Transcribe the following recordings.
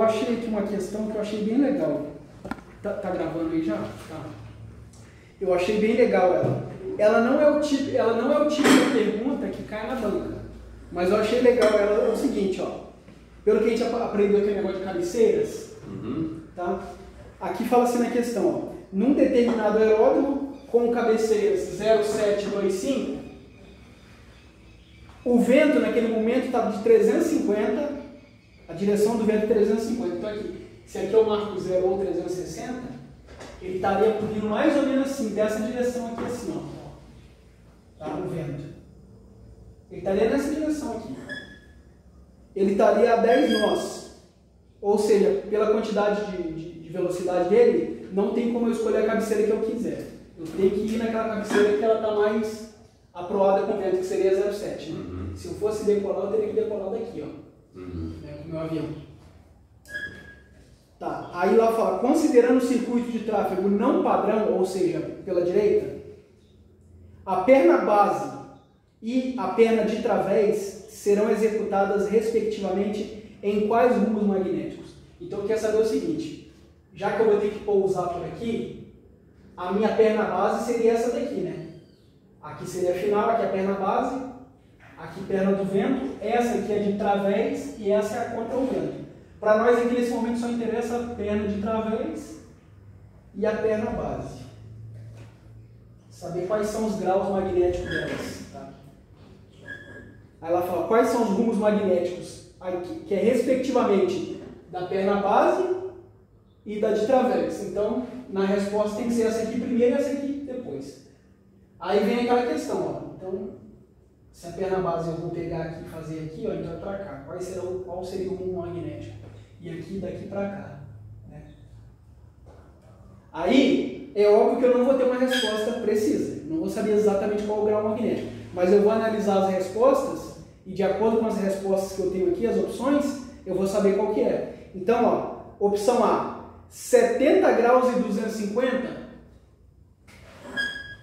Eu achei aqui uma questão que eu achei bem legal. Tá gravando aí já? Tá. Eu achei bem legal ela. Ela não é o tipo de pergunta que cai na banca. Mas eu achei legal ela. É o seguinte, ó. Pelo que a gente aprendeu aqui no negócio de cabeceiras, tá? Aqui fala assim na questão, ó. Num determinado aeródromo com cabeceiras 0,725, o vento naquele momento estava de 350, a direção do vento é 350. Então aqui, se aqui eu marco 0 ou 360, ele estaria vindo mais ou menos assim, dessa direção aqui assim, ó. Tá? O vento. Ele estaria nessa direção aqui. Ele estaria a 10 nós. Ou seja, pela quantidade de velocidade dele, não tem como eu escolher a cabeceira que eu quiser. Eu tenho que ir naquela cabeceira que ela está mais aproada com o vento, que seria 0,7. Né? Se eu fosse decolar, eu teria que decolar daqui, ó. Né, com o meu avião. Tá, aí lá fala, considerando o circuito de tráfego não padrão, ou seja, pela direita, a perna base e a perna de través serão executadas respectivamente em quais rumos magnéticos. Então quer saber o seguinte, já que eu vou ter que pousar por aqui, a minha perna base seria essa daqui, né? Aqui seria a final, aqui é a perna base, aqui perna do vento, essa aqui é de través e essa é a contra o vento. Para nós aqui nesse momento só interessa a perna de través e a perna base. Saber quais são os graus magnéticos delas. Tá? Aí ela fala quais são os rumos magnéticos, aqui, que é respectivamente da perna base e da de través. Então, na resposta tem que ser essa aqui primeiro e essa aqui depois. Aí vem aquela questão, ó. Então, se a perna base eu vou pegar aqui e fazer aqui, ó, então é para cá. Qual seria o rumo magnético? E aqui, daqui para cá. Né? Aí, é óbvio que eu não vou ter uma resposta precisa. Não vou saber exatamente qual é o grau magnético. Mas eu vou analisar as respostas e de acordo com as respostas que eu tenho aqui, as opções, eu vou saber qual que é. Então, ó, opção A, 70 graus e 250.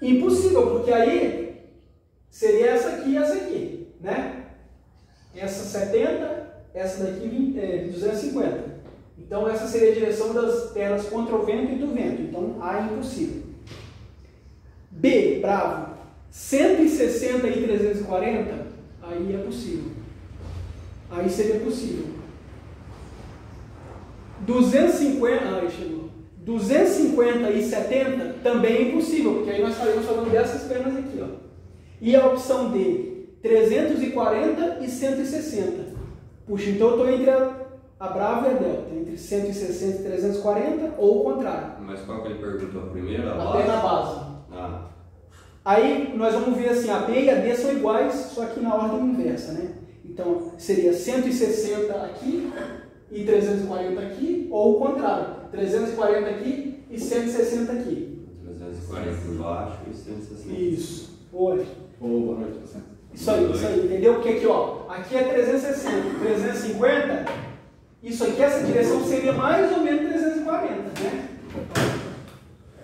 Impossível, porque aí seria essa aqui e essa aqui, né? Essa 70, essa daqui 250. Então essa seria a direção das pernas contra o vento e do vento. Então A é impossível. B, bravo, 160 e 340, aí é possível. Aí seria possível. 250, aí chegou. 250 e 70 também é impossível, porque aí nós estaremos falando dessas pernas aqui, ó. E a opção D, 340 e 160. Puxa, então eu estou entre a Brava e a Delta, entre 160 e 340 ou o contrário. Mas qual que ele perguntou primeiro? A perna base. Ah. Aí nós vamos ver assim, a B e a D são iguais, só que na ordem inversa, né? Então seria 160 aqui e 340 aqui, ou o contrário, 340 aqui e 160 aqui. 340 por baixo e 160. Isso. Oi. Boa noite, você. Isso aí, entendeu? Porque aqui, ó, aqui é 360, 350, isso aqui, essa direção seria mais ou menos 340, né?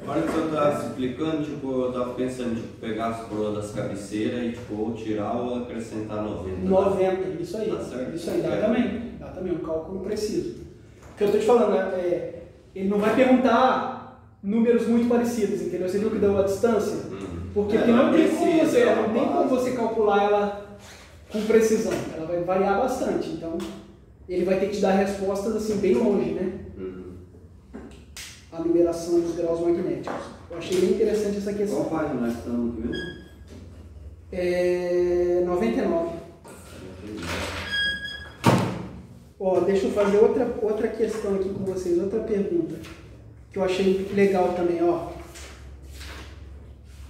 Agora que você está explicando, tipo, eu estava pensando em pegar as proas das cabeceiras e tipo, ou tirar ou acrescentar 90. 90, isso aí. Tá certo. Isso aí, dá também um cálculo preciso. O que eu estou te falando, né, ele não vai perguntar números muito parecidos, entendeu? Você viu que deu a distância? Porque não tem como você calcular ela com precisão. Ela vai variar bastante, então ele vai ter que te dar respostas assim bem longe, né? A liberação dos graus magnéticos. Eu achei bem interessante essa questão. Qual página nós estamos aqui mesmo? 99. Ó, deixa eu fazer outra questão aqui com vocês, outra pergunta que eu achei legal também, ó.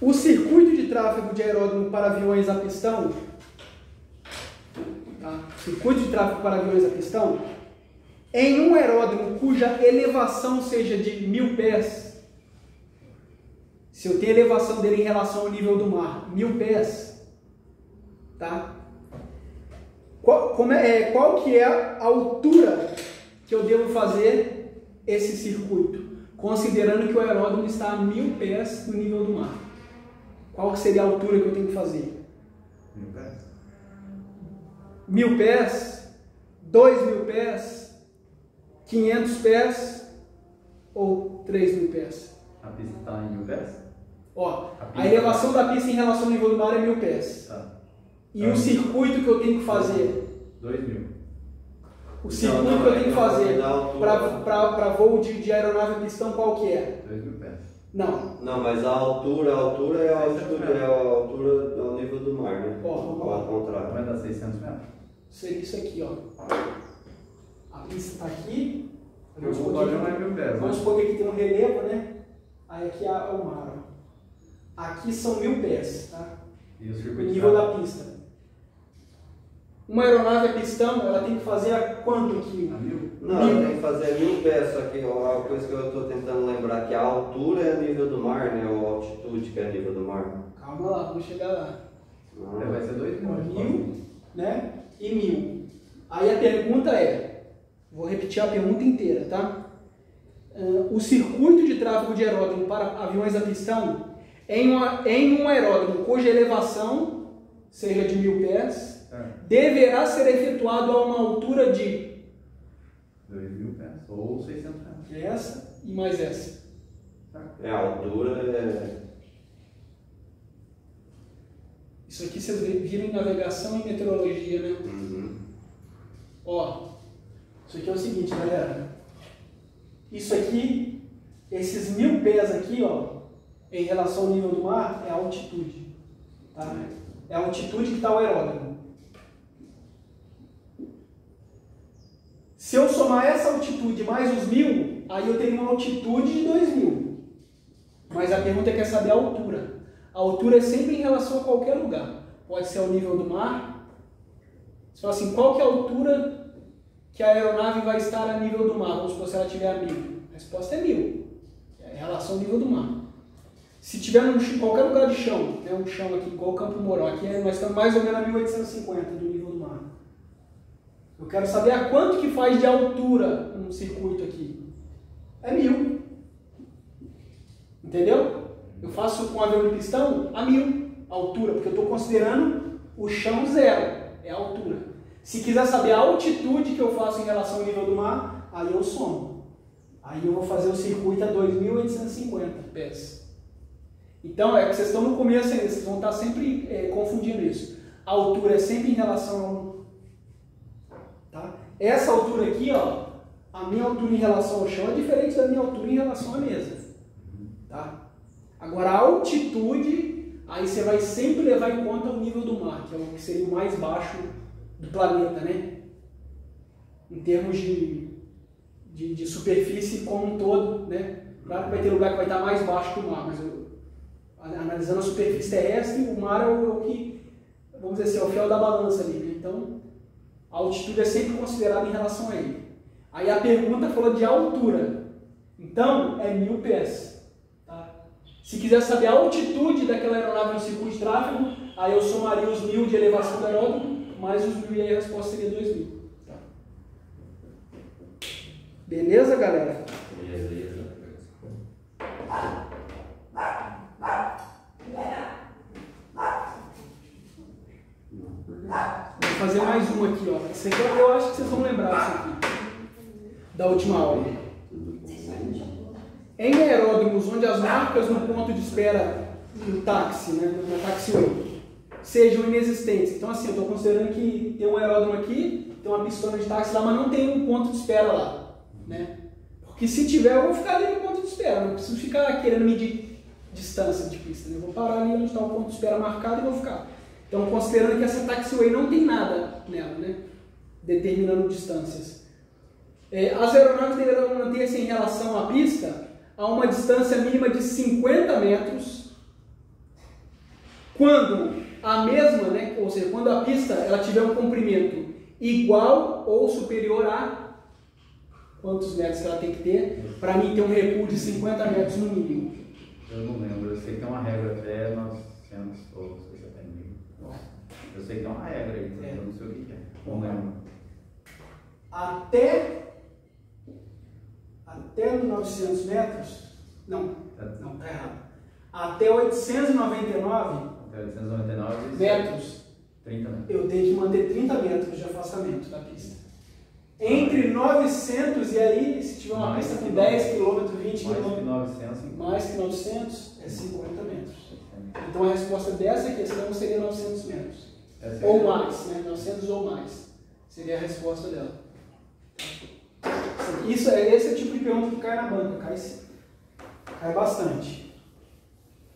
O circuito de tráfego de aeródromo para aviões a pistão, tá? Circuito de tráfego para aviões a pistão, em um aeródromo cuja elevação seja de 1000 pés, se eu tenho a elevação dele em relação ao nível do mar, 1000 pés, tá? Qual que é a altura que eu devo fazer esse circuito, considerando que o aeródromo está a 1000 pés do nível do mar? Qual seria a altura que eu tenho que fazer? 1000 pés. 1000 pés? 2000 pés? 500 pés ou 3.000 pés? A pista está em 1.000 pés? Ó, a elevação da pista em relação ao nível do mar é 1.000 pés. Tá. E o circuito que eu tenho que fazer? 2.000. O circuito que eu tenho que fazer para voo de aeronave a pistão, qual que é? 2.000 pés. Não. Não, mas a altura é a altitude, é a altura ao nível do mar, né? Ó, vamos lá. Ao contrário. Vai dar 600 metros? Seria isso aqui, ó. A pista está aqui. O padrão é 1.000 pés. Vamos supor que aqui tem um relevo, né? Aí aqui é o mar, ó. Aqui são 1.000 pés, tá? E o O circuito nível da pista. Uma aeronave a pistão, ela tem que fazer a quanto aqui? A 1.000? Não, ela tem que fazer 1.000 pés, só que a coisa que eu estou tentando lembrar que a altura é nível do mar, né? Ou a altitude que é nível do mar. Calma lá, vamos chegar lá. Vai ser 2.000. 1.000, né? E 1.000. Aí a pergunta é, vou repetir a pergunta inteira, tá? O circuito de tráfego de aeródromo para aviões a pistão em um aeródromo cuja elevação seja de 1.000 pés, deverá ser efetuado a uma altura de 2.000 pés ou 600 metros. essa e mais essa. É, a altura é... Isso aqui vocês viram em navegação e meteorologia, né? Uhum. Ó, isso aqui é o seguinte, galera. Isso aqui, esses 1.000 pés aqui, ó, em relação ao nível do mar, é a altitude. Tá? É a altitude que está o aeródromo. Se eu somar essa altitude mais os 1.000, aí eu tenho uma altitude de 2.000. Mas a pergunta quer saber a altura. A altura é sempre em relação a qualquer lugar. Pode ser ao nível do mar. Você fala assim, qual que é a altura que a aeronave vai estar a nível do mar? Vamos supor se ela estiver a 1.000. A resposta é 1.000. É em relação ao nível do mar. Se tiver em qualquer lugar de chão, né, um chão aqui, igual o Campo Mourão, aqui nós estamos mais ou menos a 1.850 do nível do mar. Eu quero saber a quanto que faz de altura um circuito aqui. É 1.000. Entendeu? Eu faço com avião de pistão a 1.000 altura, porque eu estou considerando o chão zero, é a altura. Se quiser saber a altitude que eu faço em relação ao nível do mar, aí eu somo. Aí eu vou fazer o circuito a 2.850 pés. Então, é que vocês estão no começo ainda, vocês vão estar sempre confundindo isso. A altura é sempre em relação ao... Tá? Essa altura aqui, ó, a minha altura em relação ao chão é diferente da minha altura em relação à mesa. Tá? Agora, a altitude, aí você vai sempre levar em conta o nível do mar, que é o que seria o mais baixo do planeta, né? Em termos de superfície como um todo, né? Claro que vai ter lugar que vai estar mais baixo que o mar, mas analisando a superfície terrestre, o mar é o que, vamos dizer assim, é o fiel da balança ali, né? Então, a altitude é sempre considerada em relação a ele. Aí a pergunta falou de altura. Então, é 1.000 pés. Tá? Se quiser saber a altitude daquela aeronave no circuito de tráfego, aí eu somaria os 1.000 de elevação do aeródromo, mais os 1.000 e aí a resposta seria 2.000. Tá? Beleza, galera? Beleza. Vou fazer mais uma aqui, ó. Esse aqui eu acho que vocês vão lembrar disso aqui, da última aula. Em aeródromos onde as marcas no ponto de espera do táxi, né, no taxiway, sejam inexistentes. Então, assim, eu estou considerando que tem um aeródromo aqui, tem uma pistona de táxi lá, mas não tem um ponto de espera lá, né? Porque se tiver, eu vou ficar ali no ponto de espera, não preciso ficar querendo medir distância de pista, né? Eu vou parar ali onde está o ponto de espera marcado e vou ficar. Então, considerando que essa taxiway não tem nada nela, né? Determinando distâncias. As aeronaves deverão manter-se em relação à pista a uma distância mínima de 50 metros, quando a mesma, né? Ou seja, quando a pista ela tiver um comprimento igual ou superior a quantos metros que ela tem que ter, para mim ter um recuo de 50 metros no mínimo. Eu não lembro, eu sei que tem uma regra até 900 ou 60 mil. Eu sei que tem uma regra aí, eu não sei o que é. Não lembro. Até 900 metros, não, tá errado. Até 899 Até 899 metros, 30 metros. eu tenho que manter 30 metros de afastamento da pista. Entre 900 e aí, se tiver uma pista com 10 km, 20 Mais km, que 900. mais que 900 é 50 metros. Então a resposta dessa questão seria 900 metros. Ou mais, né? 900 ou mais. Seria a resposta dela. Esse é o tipo de pergunta que cai na banca, cai bastante.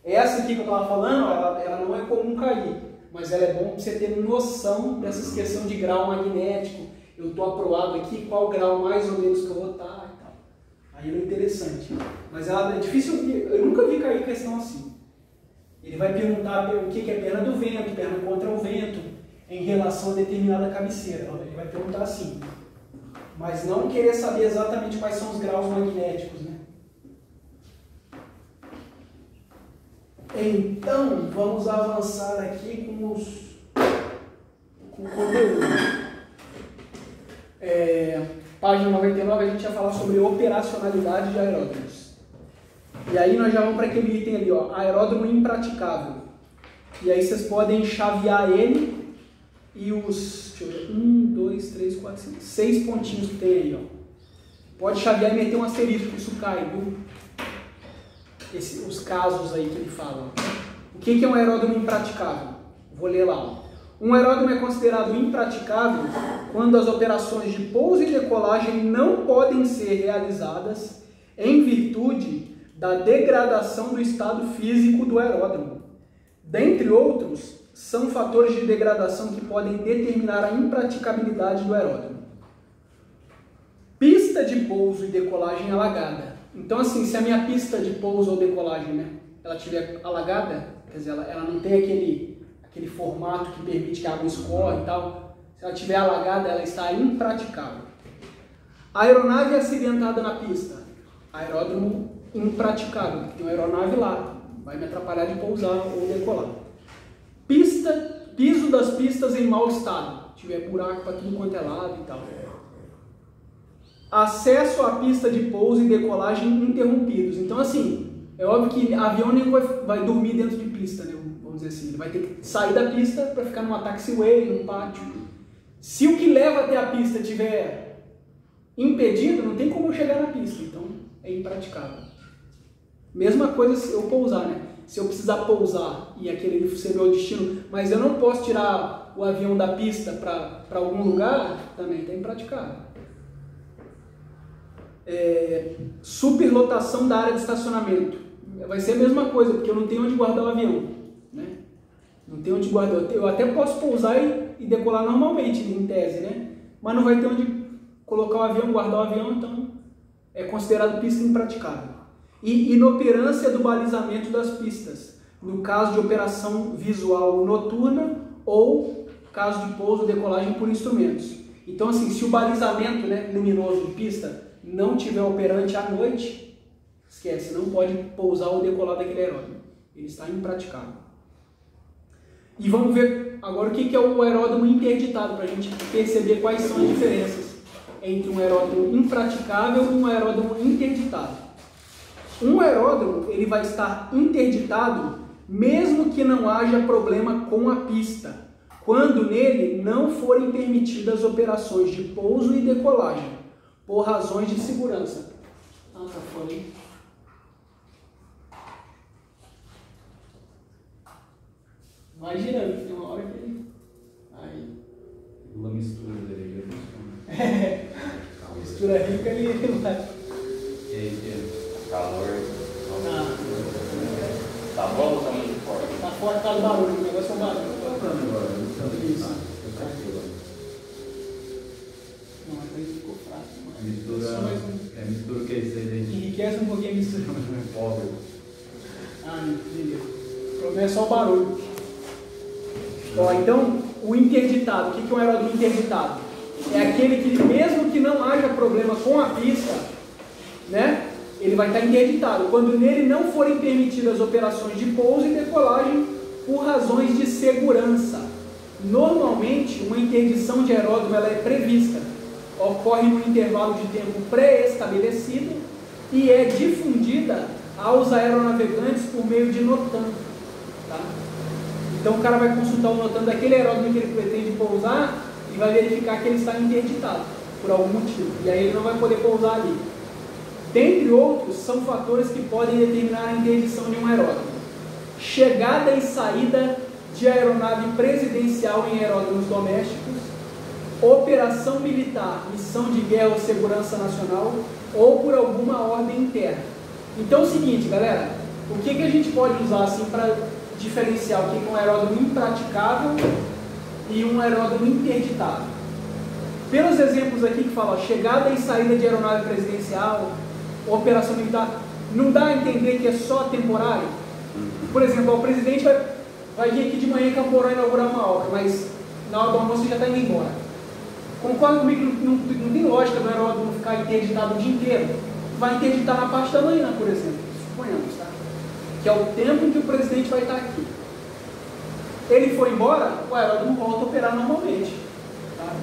Essa aqui que eu estava falando, ela não é comum cair, mas ela é bom para você ter noção dessas questões de grau magnético. Eu estou aprovado aqui, qual grau mais ou menos que eu vou estar e tal. Aí é interessante. Mas ela é difícil, eu nunca vi cair questão assim. Ele vai perguntar o que é perna do vento, perna contra o vento, em relação a determinada cabeceira. Ele vai perguntar assim. Mas não querer saber exatamente quais são os graus magnéticos, né? Então, vamos avançar aqui com o conteúdo. Página 99, a gente vai falar sobre operacionalidade de aeródromos. E aí nós já vamos para aquele item ali, ó, aeródromo impraticável. E aí vocês podem chavear ele e os, deixa eu ver, 1, 2, 3, 4, 5, 6 pontinhos que tem aí, ó. Pode chavear e meter um asterisco, isso cai, viu? Os casos aí que ele fala. O que é um aeródromo impraticável? Vou ler lá, ó. Um aeródromo é considerado impraticável quando as operações de pouso e decolagem não podem ser realizadas em virtude da degradação do estado físico do aeródromo. Dentre outros, são fatores de degradação que podem determinar a impraticabilidade do aeródromo. Pista de pouso e decolagem alagada. Então, assim, se a minha pista de pouso ou decolagem, né, ela estiver alagada, quer dizer, ela não tem aquele formato que permite que a água escorre e tal, se ela estiver alagada, ela está impraticável. Aeronave acidentada na pista. Aeródromo impraticável, tem uma aeronave lá, vai me atrapalhar de pousar ou decolar. Piso das pistas em mau estado, tiver buraco para tudo quanto é lado e tal. Acesso à pista de pouso e decolagem interrompidos. Então, assim, é óbvio que avião nem vai dormir dentro de pista, né? Vamos dizer assim, ele vai ter que sair da pista para ficar numa taxiway, num pátio. Se o que leva até a pista estiver impedido, não tem como eu chegar na pista, então é impraticável. Mesma coisa se eu pousar, né? Se eu precisar pousar e aquele ser meu destino, mas eu não posso tirar o avião da pista para algum lugar, também está impraticável. Superlotação da área de estacionamento. Vai ser a mesma coisa, porque eu não tenho onde guardar o avião, né? Não tenho onde guardar. Eu até posso pousar e decolar normalmente, em tese, né? Mas não vai ter onde colocar o avião, guardar o avião, então é considerado pista impraticável. E inoperância do balizamento das pistas, no caso de operação visual noturna ou caso de pouso ou decolagem por instrumentos. Então, assim, se o balizamento, né, luminoso de pista não tiver operante à noite, esquece, não pode pousar ou decolar daquele aeródromo. Ele está impraticável. E vamos ver agora o que é o aeródromo interditado, para a gente perceber quais são as diferenças entre um aeródromo impraticável e um aeródromo interditado. Um aeródromo ele vai estar interditado mesmo que não haja problema com a pista, quando nele não forem permitidas operações de pouso e decolagem, por razões de segurança. Ah, tá fora aí. Vai girando, tem uma hora que ele... Aí. Uma mistura dele já funciona. A mistura rica ele vai. E aí, Calor. Ah. Tá bom ou tá muito forte? Tá forte por causa do barulho, o negócio é o barulho. Isso. Não, mas aí ficou fraco. Mistura que isso aí, gente. Enriquece um pouquinho a mistura. Pobre. Ah, beleza. O problema é só o barulho. Ó, então, o interditado. O que é um aeródromo interditado? É aquele que, mesmo que não haja problema com a pista, né, ele vai estar interditado, quando nele não forem permitidas operações de pouso e decolagem por razões de segurança. Normalmente, uma interdição de aeródromo ela é prevista, ocorre num intervalo de tempo pré-estabelecido e é difundida aos aeronavegantes por meio de NOTAM. Tá? Então o cara vai consultar o NOTAM daquele aeródromo que ele pretende pousar e vai verificar que ele está interditado. por algum motivo, e aí ele não vai poder pousar ali. Dentre outros, são fatores que podem determinar a interdição de um aeródromo: chegada e saída de aeronave presidencial em aeródromos domésticos, operação militar, missão de guerra ou segurança nacional, ou por alguma ordem interna. Então é o seguinte, galera, o que a gente pode usar assim para diferenciar o que é um aeródromo impraticável e um aeródromo interditado? Pelos exemplos aqui que falam chegada e saída de aeronave presidencial, operação militar, não dá a entender que é só temporário? Por exemplo, o presidente vai vir aqui de manhã em Camporã inaugurar uma obra, mas na hora do almoço já está indo embora. Concorda comigo que não tem lógica do aeródromo ficar interditado o dia inteiro? Vai interditar na parte da manhã, por exemplo, suponhamos, tá? Que é o tempo em que o presidente vai estar aqui. Ele foi embora, o aeródromo volta a operar normalmente. Tá?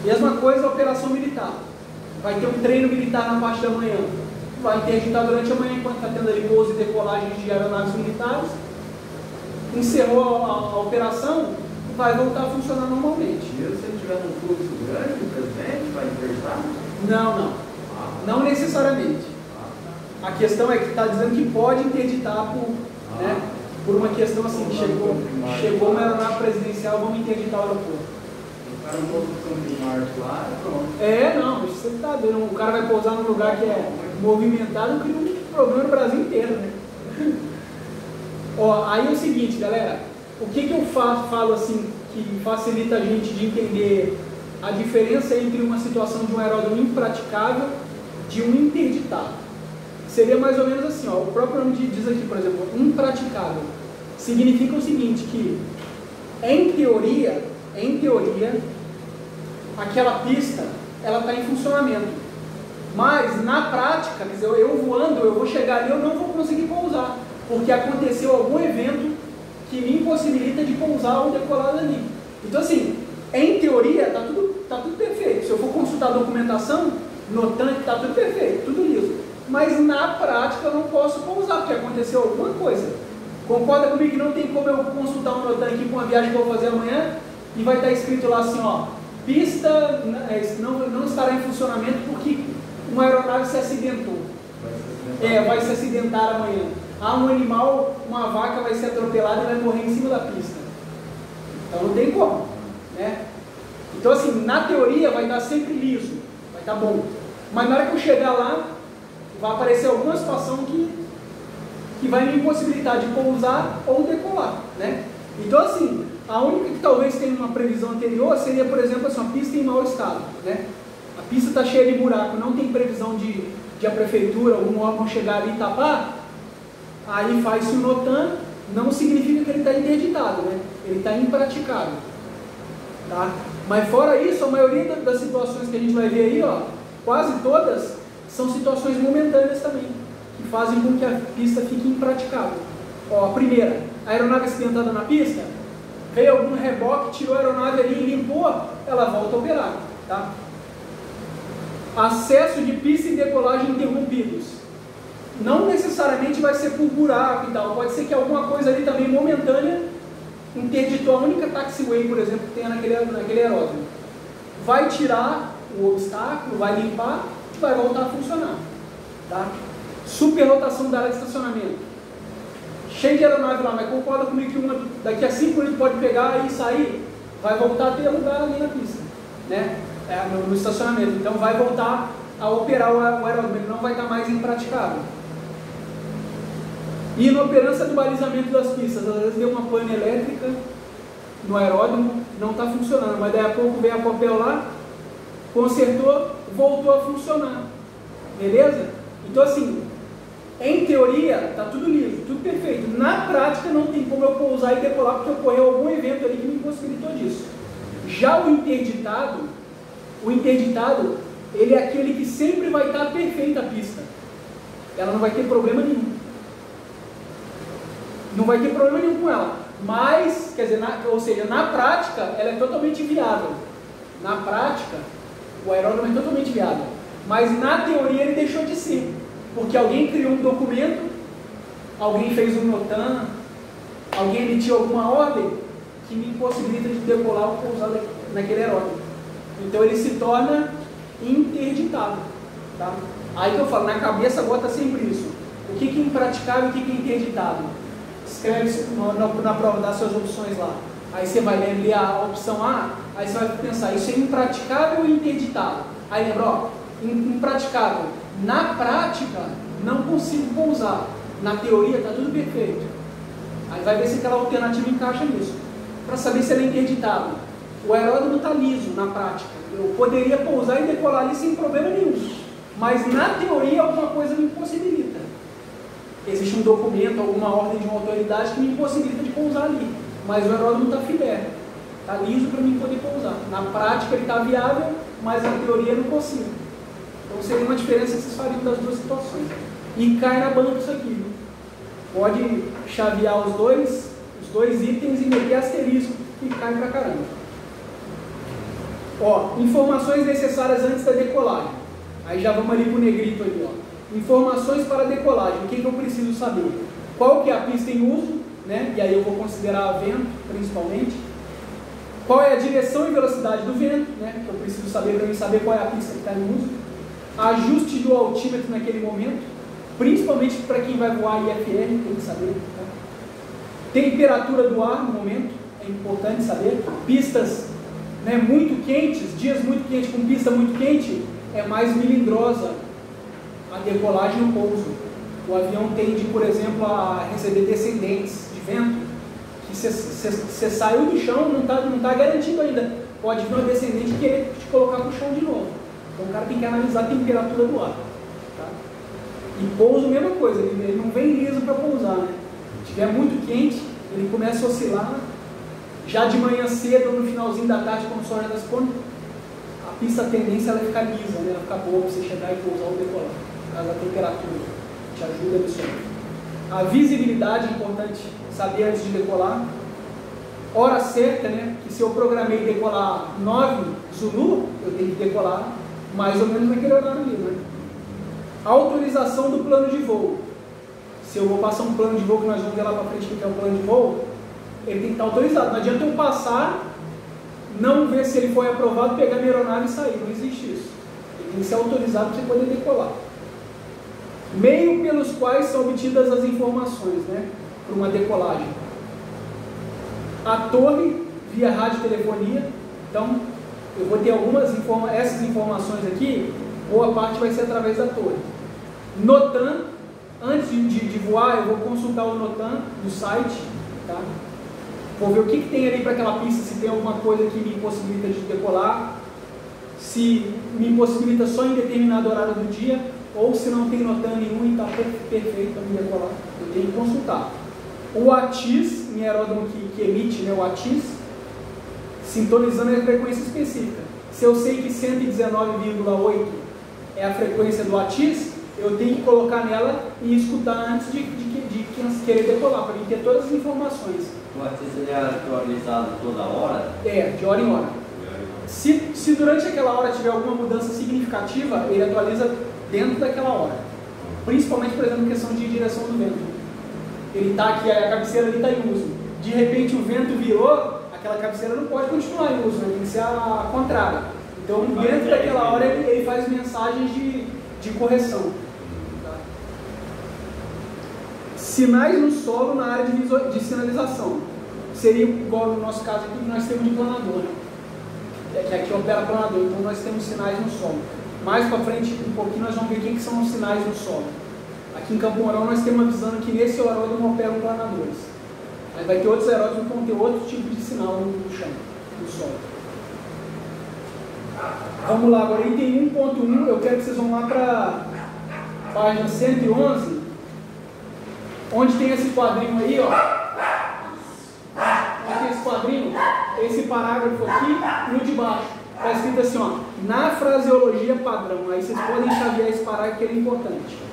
Mesma coisa a operação militar. Vai ter um treino militar na parte da manhã. Vai interditar durante a manhã, enquanto está tendo ali pouso e decolagem de aeronaves militares. Encerrou a operação, vai voltar a funcionar normalmente. E se ele tiver um fluxo grande, o presidente vai interditar? Não. Não necessariamente. A questão é que está dizendo que pode interditar por uma questão assim, que chegou uma aeronave presidencial, vamos interditar o aeroporto. O cara não pode de Marte lá, pronto. Não, isso você está vendo. O cara vai pousar num lugar que é movimentado, cria um problema no Brasil inteiro, né? Aí é o seguinte, galera, o que eu falo assim, que facilita a gente de entender a diferença entre uma situação de um aeródromo impraticável de um interditado? Seria mais ou menos assim, o próprio nome diz aqui, por exemplo, impraticável. Significa o seguinte, que em teoria, aquela pista, ela está em funcionamento. Mas na prática, quer dizer, eu voando, eu vou chegar ali, eu não vou conseguir pousar, porque aconteceu algum evento que me impossibilita de pousar ou decolar ali. Então assim, em teoria, está tudo perfeito. Se eu for consultar a documentação, NOTAM, está tudo perfeito, tudo liso. Mas na prática eu não posso pousar, porque aconteceu alguma coisa. Concorda comigo que não tem como eu consultar um NOTAM aqui com uma viagem que eu vou fazer amanhã e vai estar escrito lá assim, pista não estará em funcionamento porque uma aeronave se acidentou. Vai se acidentar amanhã. Um animal, uma vaca vai ser atropelada e vai morrer em cima da pista. Então não tem como, né? Então assim, na teoria vai estar sempre liso, vai estar bom. Mas na hora que eu chegar lá, vai aparecer alguma situação que vai me impossibilitar de pousar ou decolar, né? Então assim, a única que talvez tenha uma previsão anterior seria, por exemplo, assim, uma pista em mau estado, né? A pista está cheia de buraco, não tem previsão de a prefeitura, algum órgão chegar ali e tapar, aí faz-se o NOTAM, não significa que ele está interditado, né? Ele está impraticável, tá? Mas fora isso, a maioria das situações que a gente vai ver aí, quase todas, são situações momentâneas também, que fazem com que a pista fique impraticável. A primeira, a aeronave acidentada na pista, veio algum reboque, tirou a aeronave ali e limpou, ela volta a operar, tá? Acesso de pista e decolagem interrompidos. Não necessariamente vai ser por buraco e tal, pode ser que alguma coisa ali também momentânea interditou a única taxiway, por exemplo, que tem naquele aeródromo. Vai tirar o obstáculo, vai limpar e vai voltar a funcionar, tá? Superlotação da área de estacionamento. Cheio de aeronave lá, mas concorda comigo que uma daqui a 5 minutos pode pegar e sair? Vai voltar a ter lugar ali na pista, né? No estacionamento. Então vai voltar a operar o aeródromo, ele não vai estar mais impraticável. E inoperância do balizamento das pistas. Às vezes deu uma pane elétrica no aeródromo, não está funcionando, mas daí a pouco veio a Copel lá, consertou, voltou a funcionar. Beleza? Então assim, em teoria está tudo liso, tudo perfeito. Na prática não tem como eu pousar e decolar porque ocorreu algum evento ali que me impossibilitou disso. Já o interditado, ele é aquele que sempre vai estar perfeita a pista. Ela não vai ter problema nenhum. Não vai ter problema nenhum com ela. Mas, quer dizer, na prática, ela é totalmente viável. Na prática, o aeródromo é totalmente viável. Mas na teoria ele deixou de ser. Porque alguém criou um documento, alguém fez um NOTAM, alguém emitiu alguma ordem que me impossibilita de decolar ou pousar naquele aeródromo. Então ele se torna interditado. Tá? Aí que eu falo, na cabeça bota sempre isso. O que é impraticável e o que é interditado? Escreve isso na prova, dá suas opções lá. Aí você vai ler a opção A, aí você vai pensar, isso é impraticável ou interditado? Aí lembra, ó, impraticável. Na prática, não consigo pousar. Na teoria, está tudo perfeito. Aí vai ver se aquela alternativa encaixa nisso. Para saber se ela é interditado. O aeródromo está liso na prática. Eu poderia pousar e decolar ali sem problema nenhum. Mas na teoria, alguma coisa me impossibilita. Existe um documento, alguma ordem de uma autoridade que me impossibilita de pousar ali. Mas o aeródromo está filé. Está liso para mim poder pousar. Na prática ele está viável, mas na teoria eu não consigo. Então seria uma diferença que vocês fariam das duas situações. E cai na banca isso aqui. Viu? Pode chavear os dois itens e meter asterisco que cai pra caramba. Ó, informações necessárias antes da decolagem. Aí já vamos ali pro negrito ali, ó. Informações para decolagem. O que eu preciso saber? Qual que é a pista em uso, né? E aí eu vou considerar vento, principalmente. Qual é a direção e velocidade do vento, né? Que eu preciso saber para mim saber qual é a pista que está em uso. Ajuste do altímetro naquele momento, principalmente para quem vai voar IFR, tem que saber. Tá? Temperatura do ar no momento, é importante saber. Pistas, né, muito quentes, dias muito quentes com pista muito quente, é mais melindrosa a decolagem e o pouso. O avião tende, por exemplo, a receber descendentes de vento, que você saiu do chão, não tá garantido ainda. Pode vir uma descendente e querer te colocar no chão de novo. Então o cara tem que analisar a temperatura do ar. Tá? E pouso, mesma coisa, ele não vem liso para pousar. Né? Se estiver muito quente, ele começa a oscilar. Já de manhã cedo ou no finalzinho da tarde, quando o sol já está se pondo, a pista, a tendência ela ficar lisa, né? Ela fica boa para você chegar e pousar ou decolar. Por causa da temperatura, te ajuda nisso aí. A visibilidade é importante saber antes de decolar. Hora certa, né? Que se eu programei decolar 9 Zulu, eu tenho que decolar mais ou menos naquele horário ali, né? Autorização do plano de voo. Se eu vou passar um plano de voo, que nós vamos ver lá para frente o que é o plano de voo, ele tem que estar autorizado. Não adianta eu passar, não ver se ele foi aprovado, pegar minha aeronave e sair. Não existe isso. Ele tem que ser autorizado para você poder decolar. Meio pelos quais são obtidas as informações, né? Para uma decolagem. A torre, via radiotelefonia. Então, eu vou ter essas informações aqui, boa parte vai ser através da torre. NOTAM, antes de voar, eu vou consultar o NOTAM no site, tá? Vou ver o que tem ali para aquela pista, se tem alguma coisa que me impossibilita de decolar, se me impossibilita só em determinado horário do dia, ou se não tem NOTAM nenhum e está perfeito para me decolar. Eu tenho que consultar. O ATIS, em aeródromo que emite, né, o ATIS, sintonizando a frequência específica. Se eu sei que 119,8 é a frequência do ATIS, eu tenho que colocar nela e escutar antes de querer decolar, para mim ter todas as informações. O ATIS é atualizado toda hora? É, de hora em hora. Se durante aquela hora tiver alguma mudança significativa, ele atualiza dentro daquela hora. Principalmente, por exemplo, questão de direção do vento. Ele está aqui, a cabeceira ali está em uso. De repente o vento virou, aquela cabeceira não pode continuar em uso, né? Tem que ser a contrária. Então, dentro daquela hora, ele faz mensagens de correção. Tá? Sinais no solo na área de sinalização. Seria igual no nosso caso aqui, nós temos de planador, né? Que aqui opera planador, então nós temos sinais no solo. Mais para frente, um pouquinho, nós vamos ver o que são os sinais no solo. Aqui em Campo Mourão nós temos avisando que nesse aeródromo operam planadores. Aí vai ter outros aeródromos que vão ter outro tipo de sinal no chão, no solo. Vamos lá, agora item 1.1, eu quero que vocês vão lá para a página 111, onde tem esse quadrinho aí, ó. Onde tem esse quadrinho, esse parágrafo aqui e o de baixo. Está escrito assim, ó, na fraseologia padrão. Aí vocês podem chavear esse parágrafo que ele é importante.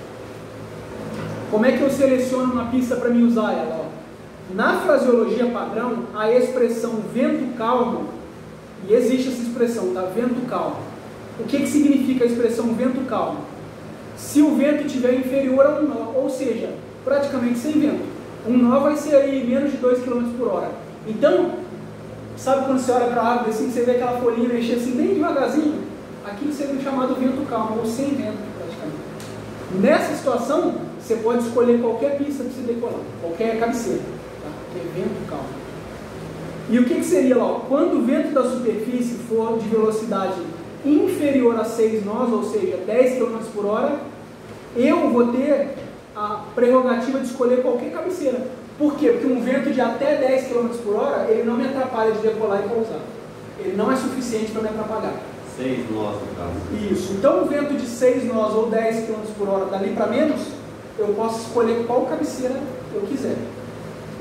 Como é que eu seleciono uma pista para me usar ela? Ó? Na fraseologia padrão, a expressão vento calmo, e existe essa expressão, tá? Vento calmo. O que significa a expressão vento calmo? Se o vento estiver inferior a um nó, ou seja, praticamente sem vento. Um nó vai ser aí menos de 2 km por hora. Então, sabe quando você olha para a árvore assim, você vê aquela folhinha mexer assim bem devagarzinho? aquilo seria chamado vento calmo, ou sem vento praticamente. Nessa situação, você pode escolher qualquer pista para você decolar, qualquer cabeceira, tá? Que é vento calmo. E o que seria lá? Quando o vento da superfície for de velocidade inferior a 6 nós, ou seja, 10 km por hora, eu vou ter a prerrogativa de escolher qualquer cabeceira. Por quê? Porque um vento de até 10 km por hora, ele não me atrapalha de decolar e pousar. Ele não é suficiente para me atrapalhar. 6 nós, no caso. Isso. Então, um vento de 6 nós ou 10 km por hora, dali para menos, eu posso escolher qual cabeceira eu quiser.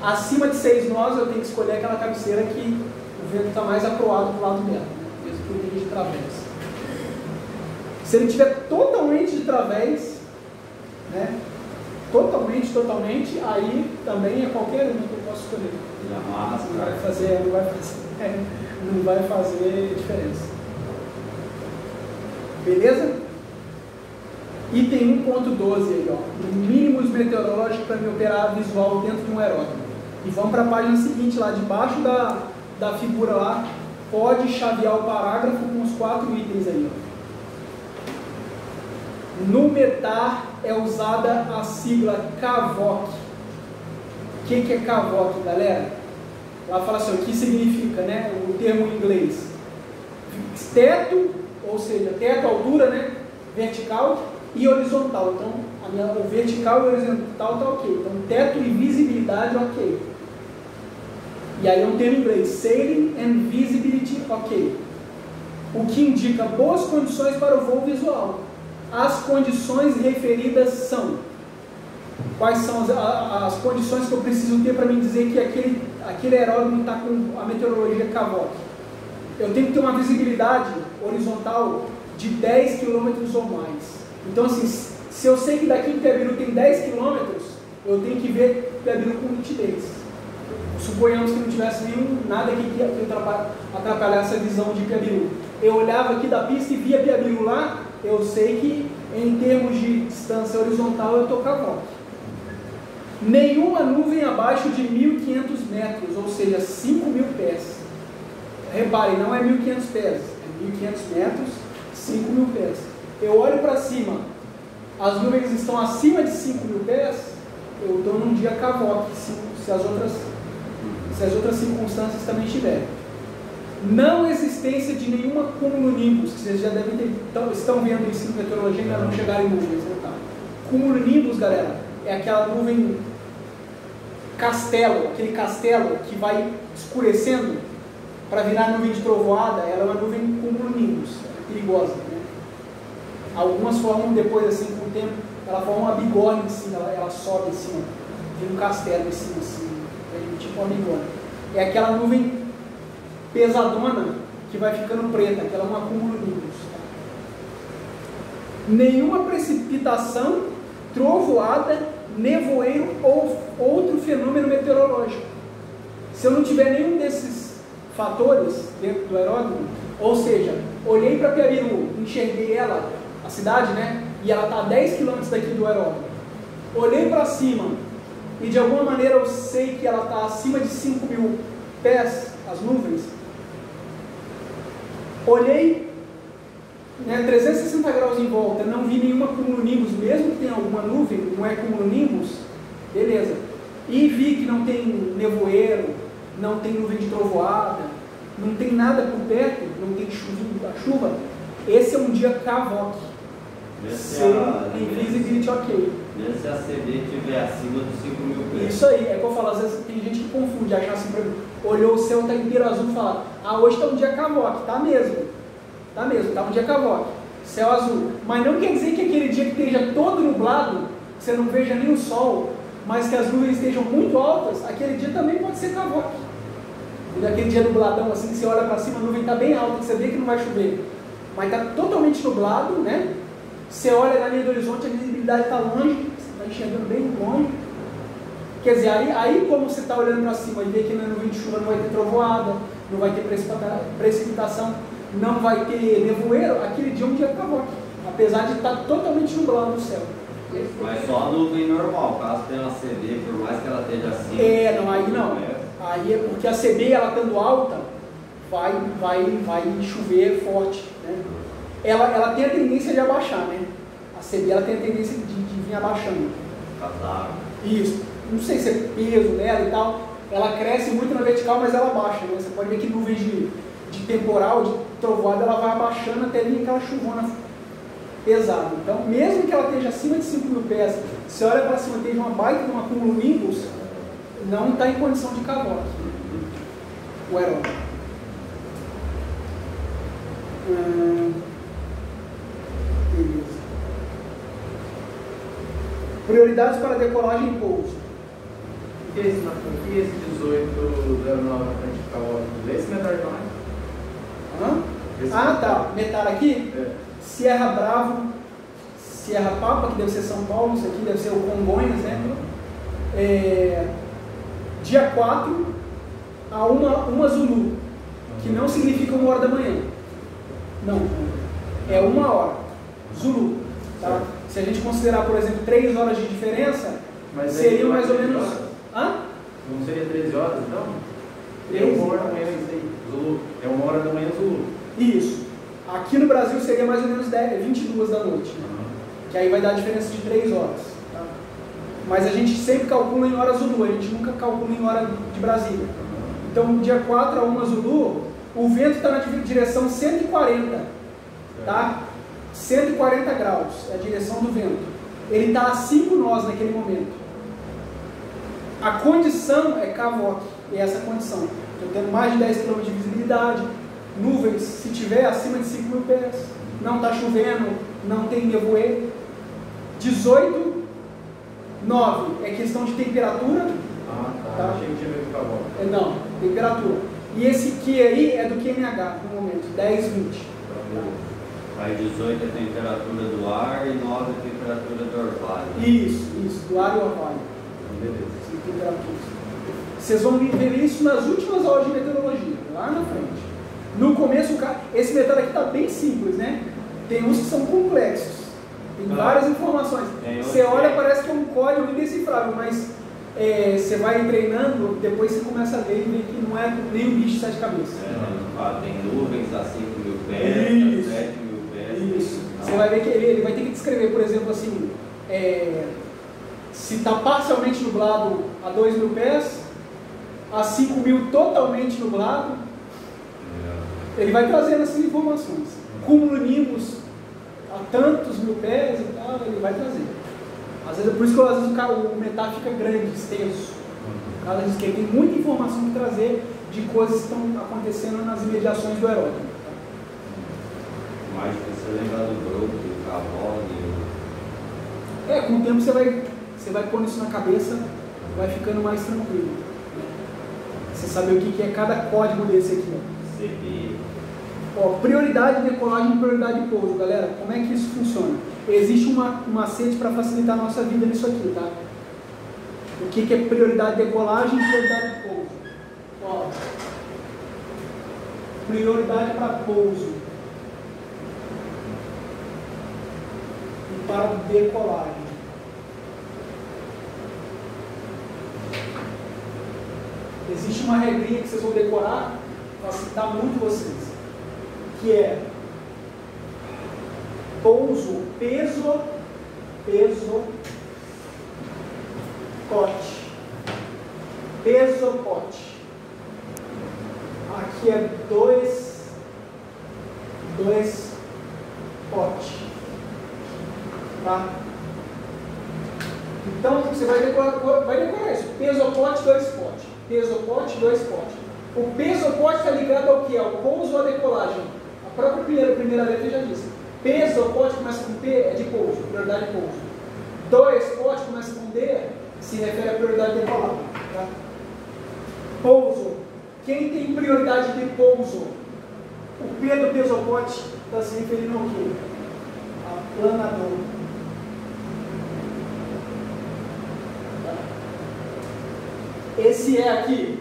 Acima de 6 nós, eu tenho que escolher aquela cabeceira que o vento está mais aproado para o lado dela, mesmo que eu tenha de través. Se ele estiver totalmente de través, né? Totalmente, aí também é qualquer uma que eu posso escolher. Não vai fazer diferença. Beleza? Item 1.12 aí, ó. Mínimos meteorológicos para me operar visual dentro de um aeródromo. E vamos para a página seguinte, lá debaixo da figura lá, pode chavear o parágrafo com os 4 itens aí, ó. No METAR é usada a sigla CAVOC. O que é CAVOC, galera? Ela fala assim, o que significa, né, o termo em inglês? Teto, ou seja, teto, altura, né, vertical e horizontal. Então, o vertical e o horizontal está ok. Então, teto e visibilidade, ok. E aí é um termo em inglês, sailing and visibility, ok. O que indica boas condições para o voo visual. As condições referidas são: quais são as condições que eu preciso ter para me dizer que aquele aeródromo está com a meteorologia CAVOC? Eu tenho que ter uma visibilidade horizontal de 10 km ou mais. Então, assim, se eu sei que daqui em Piabiru tem 10 km, eu tenho que ver Piabiru com nitidez. Suponhamos que não tivesse nada que atrapalhasse a visão de Piabiru. Eu olhava aqui da pista e via Piabiru lá, eu sei que em termos de distância horizontal eu estou CAVOC. Nenhuma nuvem abaixo de 1.500 metros, ou seja, 5.000 pés. Reparem, não é 1.500 pés, é 1.500 metros, 5.000 pés. Eu olho para cima, as nuvens estão acima de 5.000 pés, eu estou num dia CAVOC, se as outras circunstâncias também estiverem. Não existência de nenhuma cumulonimbus, que vocês já devem ter, estão vendo isso em meteorologia, ainda não chegaram em nuvens. Né, tá? Cumulonimbus, galera, é aquela nuvem castelo, aquele castelo que vai escurecendo para virar nuvem de trovoada. Ela é uma nuvem cumulonimbus, é perigosa. Né? Algumas formam depois, assim, com o tempo, ela forma uma bigorna em cima, ela sobe em cima, vira um castelo em cima, assim, tipo uma bigorna. É aquela nuvem pesadona que vai ficando preta, aquela é uma cumulonimbus. Nenhuma precipitação, trovoada, nevoeiro ou outro fenômeno meteorológico. Se eu não tiver nenhum desses fatores dentro do aeródromo, ou seja, olhei para Piabiru, enxerguei ela, a cidade, né, e ela está a 10 km daqui do aeródromo. Olhei para cima e de alguma maneira eu sei que ela está acima de 5.000 pés, as nuvens. Olhei, né, 360 graus em volta, não vi nenhuma cumulonimbus, mesmo que tenha alguma nuvem, não é cumulonimbus, beleza. E vi que não tem nevoeiro, não tem nuvem de trovoada, não tem nada por perto, não tem chuva. Esse é um dia CAVOC. Sem visibility ok. Se a CD estiver acima dos 5.000 pés. Isso aí, é que eu falo, às vezes tem gente que confunde, achar assim, olhou o céu, está inteiro azul e fala, hoje está um dia CAVOC, tá mesmo, está um dia CAVOC, céu azul. Mas não quer dizer que aquele dia que esteja todo nublado, que você não veja nem o sol, mas que as nuvens estejam muito altas, aquele dia também pode ser CAVOC. Aquele dia nubladão, assim, que você olha para cima, a nuvem está bem alta, que você vê que não vai chover, mas está totalmente nublado, né? Você olha na linha do horizonte, a visibilidade está longe, você está enxergando bem longe. Quer dizer, aí como você está olhando para cima e vê que na nuvem de chuva não vai ter trovoada, não vai ter precipitação, não vai ter nevoeiro, aquele dia é um dia CAVOC, apesar de estar totalmente nublado no céu. Mas só a nuvem normal, caso tenha uma CD, por mais que ela esteja assim. Não, aí não. Aí é porque a CB, ela estando alta, vai chover forte, né? ela tem a tendência de abaixar, né? A CB ela tem a tendência de vir abaixando. Isso. Não sei se é peso dela e tal. Ela cresce muito na vertical, mas ela abaixa, né? Você pode ver que nuvens de temporal, de trovoada, ela vai abaixando até vir aquela chuvona pesada. Então, mesmo que ela esteja acima de 5.000 pés, se olha para cima e esteja uma baita de uma cumulonimbus, não está em condição de cavar o aeródromo. Beleza. Prioridades para decolagem e pouso. E esse 18 do aeronave na frente ficar ótimo? Esse metal de mais? Tá. Metal aqui? É. Sierra Bravo, Sierra Papa, que deve ser São Paulo, isso aqui deve ser o Congonhas, né? Dia 4 a uma Zulu, que não significa 1 hora da manhã. Não, é 1 hora. Zulu. Tá? Se a gente considerar, por exemplo, 3 horas de diferença, seria mais ou menos. Não seria 13 horas então? 1 hora da manhã, isso aí. Zulu. É 1 hora da manhã, Zulu. Isso. Aqui no Brasil seria mais ou menos 22 da noite. Que aí vai dar a diferença de 3 horas. Tá? Mas a gente sempre calcula em hora Zulu, a gente nunca calcula em hora de Brasília. Então, dia 4 a 1 Zulu, o vento está na direção 140. Tá? 140 graus é a direção do vento. Ele está a 5 nós naquele momento. A condição é CAVOC, é essa condição. Estou tendo mais de 10 km de visibilidade, nuvens, se tiver acima de 5.000 pés, não está chovendo, não tem nevoeiro. 18, 9 é questão de temperatura. Tá. Achei que tinha meio CAVOC. Não, temperatura. E esse Q aí é do QNH no momento, 10, 20. Aí 18 é a temperatura do ar e 9 é a temperatura do orvalho. Isso, do ar e orvalho. Beleza. Vocês vão ver isso nas últimas aulas de meteorologia, lá na frente. No começo, esse metal aqui está bem simples, né? Tem uns que são complexos, tem várias informações. Você olha, parece que é um código indecifrável, mas você vai treinando, depois você começa a ver e vê que não é nem um bicho de 7 cabeças. Tem nuvens a 5.000 pés, a 7.000 pés. Isso. Você vai ver que ele vai ter que descrever, por exemplo, assim, se está parcialmente nublado a 2.000 pés, a 5.000 totalmente nublado, ele vai trazendo essas informações. Cumulonimbus a tantos mil pés e tal, ele vai trazer. Às vezes é por isso que às vezes o metal fica grande, extenso. Por causa disso que ele tem muita informação que trazer de coisas que estão acontecendo nas imediações do aeródromo. Mais que você lembrar do grupo, do cavalo. Com o tempo você vai pondo isso na cabeça, vai ficando mais tranquilo. Você saber o que é cada código desse aqui. Prioridade de decolagem e prioridade de pouso, galera. Como é que isso funciona? Existe um macete para facilitar a nossa vida nisso aqui, tá? O que é prioridade de decolagem e prioridade de pouso? Prioridade para pouso e para decolagem. Existe uma regrinha que vocês vão decorar, facilitar muito vocês, que é pouso, peso, pote. Peso, pote. Aqui é 2 pote. Tá? Então você vai decorar isso. Peso, pote, 2 pote. Peso, pote, 2 pote. O peso, pote está ligado ao que? Ao pouso ou à decolagem? A própria primeira letra já disse. Peso, pote começa com P, é de pouso, prioridade de pouso. 2 pote começa com D, se refere à prioridade de decolagem. Tá? Pouso. Quem tem prioridade de pouso? O P do pesopote está se referindo ao quê? A planador. Esse é aqui.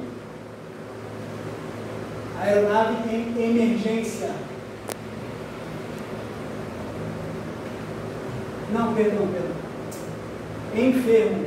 Aeronave em emergência. Não, perdão. Enfermo.